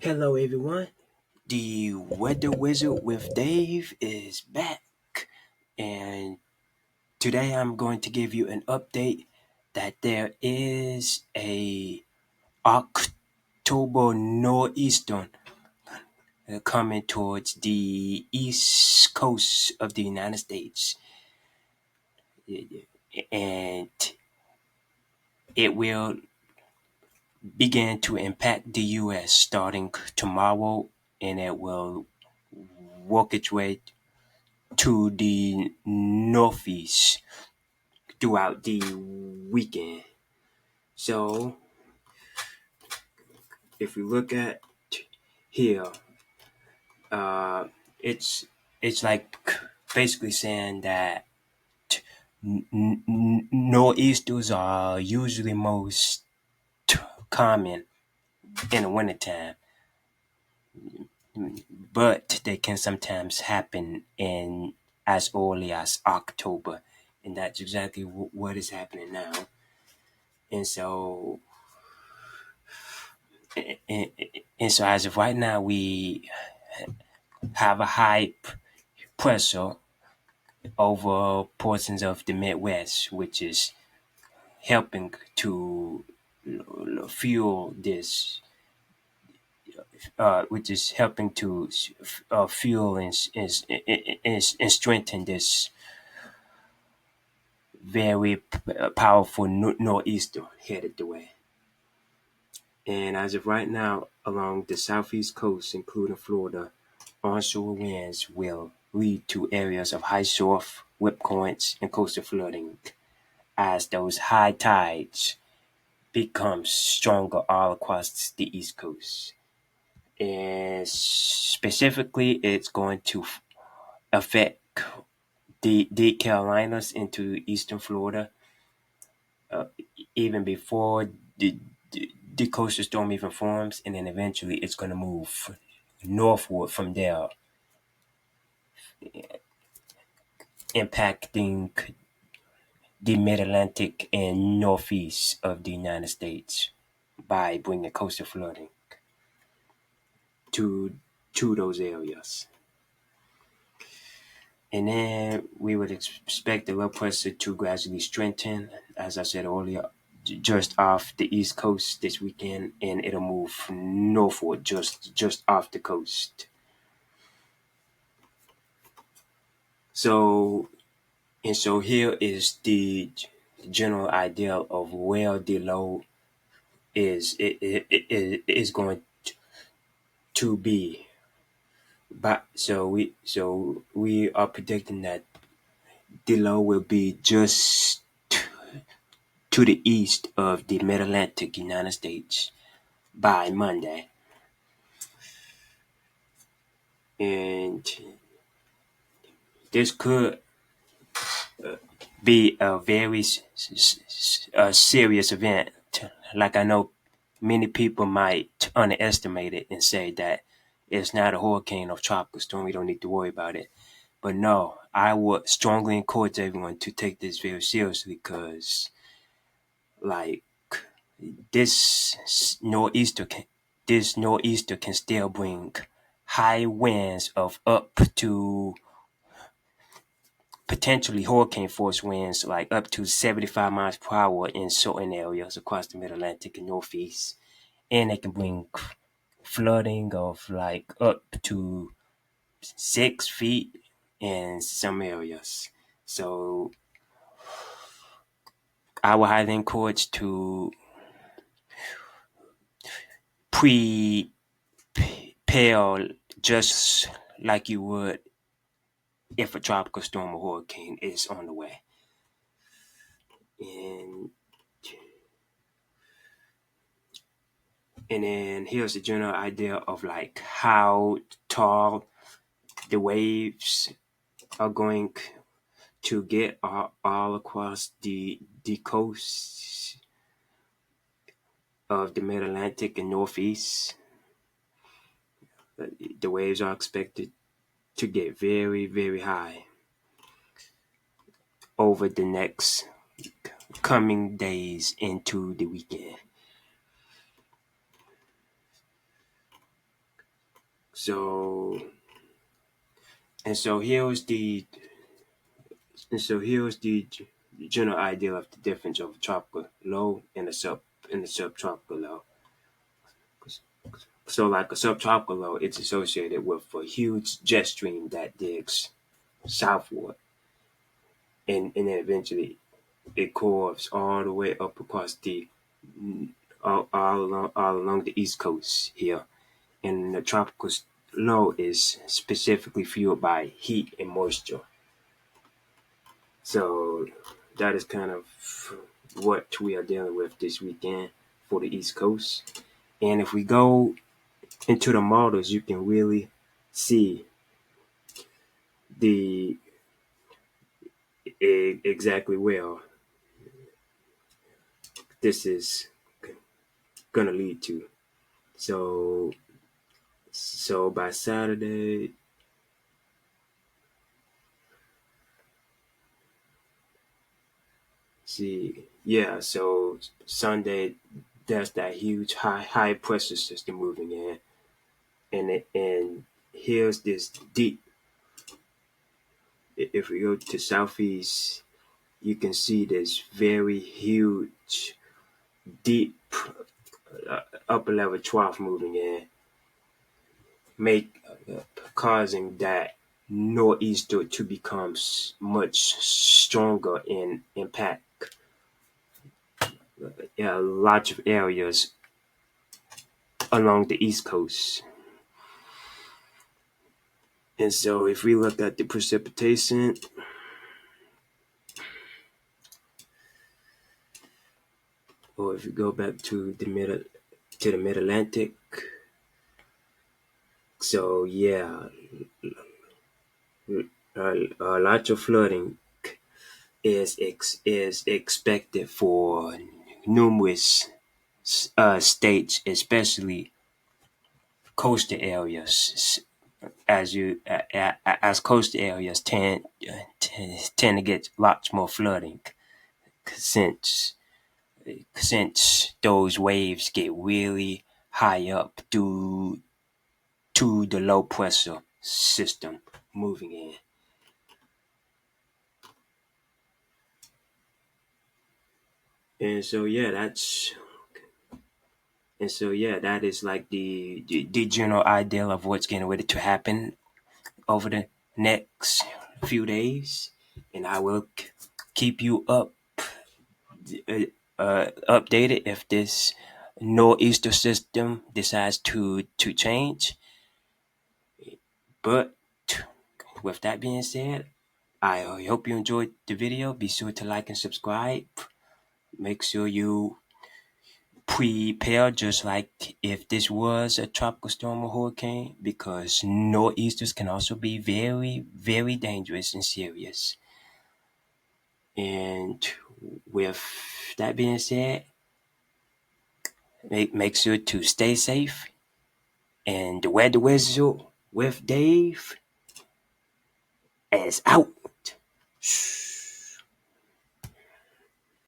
Hello, everyone. The Weather Wizard with Dave is back, and today I'm going to give you an update that there is a October nor'easter coming towards the East Coast of the United States, and it will begin to impact the U.S. starting tomorrow, and it will work its way to the northeast throughout the weekend. So if we look at here, uh, it's it's like basically saying that nor'easters are usually most common in the wintertime, but they can sometimes happen in as early as October, and that's exactly what is happening now. And so and, and so as of right now, we have a high pressure over portions of the Midwest, which is helping to fuel this, which is helping to fuel and strengthen this very powerful nor'easter headed the way. And as of right now, along the southeast coast, including Florida, onshore winds will lead to areas of high surf, whip currents, and coastal flooding as those high tides become stronger all across the East Coast. And specifically, it's going to affect the Carolinas into eastern Florida, uh, even before the coastal storm even forms, and then eventually it's going to move northward from there, impacting the mid-Atlantic and northeast of the United States by bringing coastal flooding to those areas. And then we would expect the low pressure to gradually strengthen, as I said earlier, just off the east coast this weekend, and it'll move northward just off the coast. So so here is the general idea of where the low is going to be. But so we are predicting that the low will be just to the east of the mid-Atlantic United States by Monday. And this could be a very serious event. Like, I know many people might underestimate it and say that it's not a hurricane or tropical storm, we don't need to worry about it. But no, I would strongly encourage everyone to take this very seriously, because like this nor'easter can still bring high winds of up to potentially hurricane force winds, like up to 75 miles per hour in certain areas across the mid Atlantic and Northeast. And they can bring flooding of like up to 6 feet in some areas. So I would highly encourage to prepare just like you would if a tropical storm or hurricane is on the way. And and then here's a general idea of like how tall the waves are going to get all across the coast of the Mid Atlantic and Northeast. The waves are expected to get very, very high over the next coming days into the weekend. So and so here's the here's the general idea of the difference of a tropical low and a subtropical low. So like a subtropical low, it's associated with a huge jet stream that digs southward, and then eventually it curves all the way up across the all along the East Coast here. And the tropical low is specifically fueled by heat and moisture. So that is kind of what we are dealing with this weekend for the East Coast. And if we go into the models, you can really see the exactly where this is gonna lead to. So by Saturday, so Sunday there's that huge high pressure system moving in, and here's this deep. If we go to southeast, you can see this very huge, deep upper level trough moving in, make causing that nor'easter to become much stronger and impact lots of areas along the East Coast. And so if we look at the precipitation, or if we go back to the mid Atlantic, so lots of flooding is expected for numerous states, especially coastal areas, as coastal areas tend to get lots more flooding since those waves get really high up due to the low pressure system moving in. And so that is like the general idea of what's getting ready to happen over the next few days, and I will keep you updated if this nor'easter system decides to change. But with that being said, I hope you enjoyed the video. Be sure to like and subscribe. Make sure you prepare just like if this was a tropical storm or hurricane, because nor'easters can also be very, very dangerous and serious. And with that being said, make sure to stay safe. And the Weather Wizard with Dave is out.